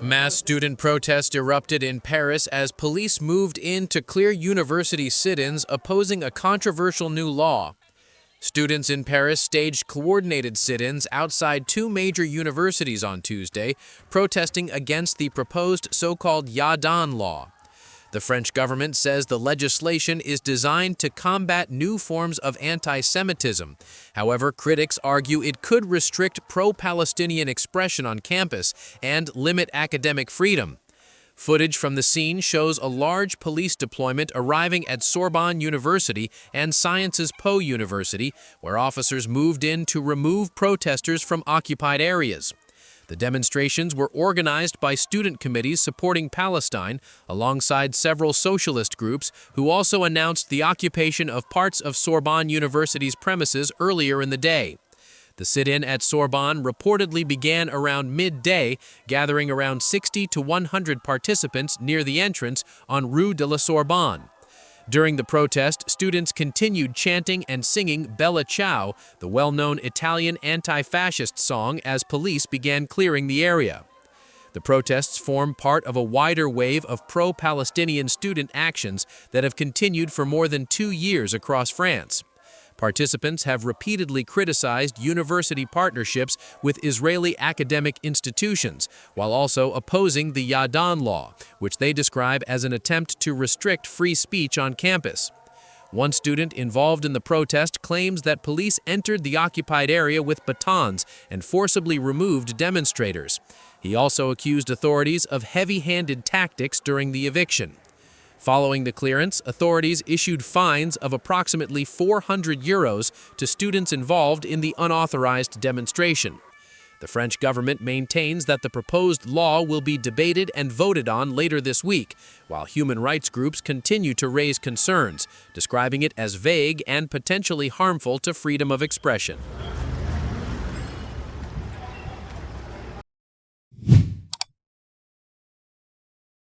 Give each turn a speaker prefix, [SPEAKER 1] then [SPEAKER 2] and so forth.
[SPEAKER 1] Mass student protests erupted in Paris as police moved in to clear university sit-ins opposing a controversial new law. Students in Paris staged coordinated sit-ins outside two major universities on Tuesday, protesting against the proposed so-called Yadan law. The French government says the legislation is designed to combat new forms of anti-Semitism. However, critics argue it could restrict pro-Palestinian expression on campus and limit academic freedom. Footage from the scene shows a large police deployment arriving at Sorbonne University and Sciences Po University, where officers moved in to remove protesters from occupied areas. The demonstrations were organized by student committees supporting Palestine, alongside several socialist groups who also announced the occupation of parts of Sorbonne University's premises earlier in the day. The sit-in at Sorbonne reportedly began around midday, gathering around 60 to 100 participants near the entrance on Rue de la Sorbonne. During the protest, students continued chanting and singing Bella Ciao, the well-known Italian anti-fascist song, as police began clearing the area. The protests form part of a wider wave of pro-Palestinian student actions that have continued for more than 2 years across France. Participants have repeatedly criticized university partnerships with Israeli academic institutions, while also opposing the Yadan law, which they describe as an attempt to restrict free speech on campus. One student involved in the protest claims that police entered the occupied area with batons and forcibly removed demonstrators. He also accused authorities of heavy-handed tactics during the eviction. Following the clearance, authorities issued fines of approximately €400 to students involved in the unauthorized demonstration. The French government maintains that the proposed law will be debated and voted on later this week, while human rights groups continue to raise concerns, describing it as vague and potentially harmful to freedom of expression.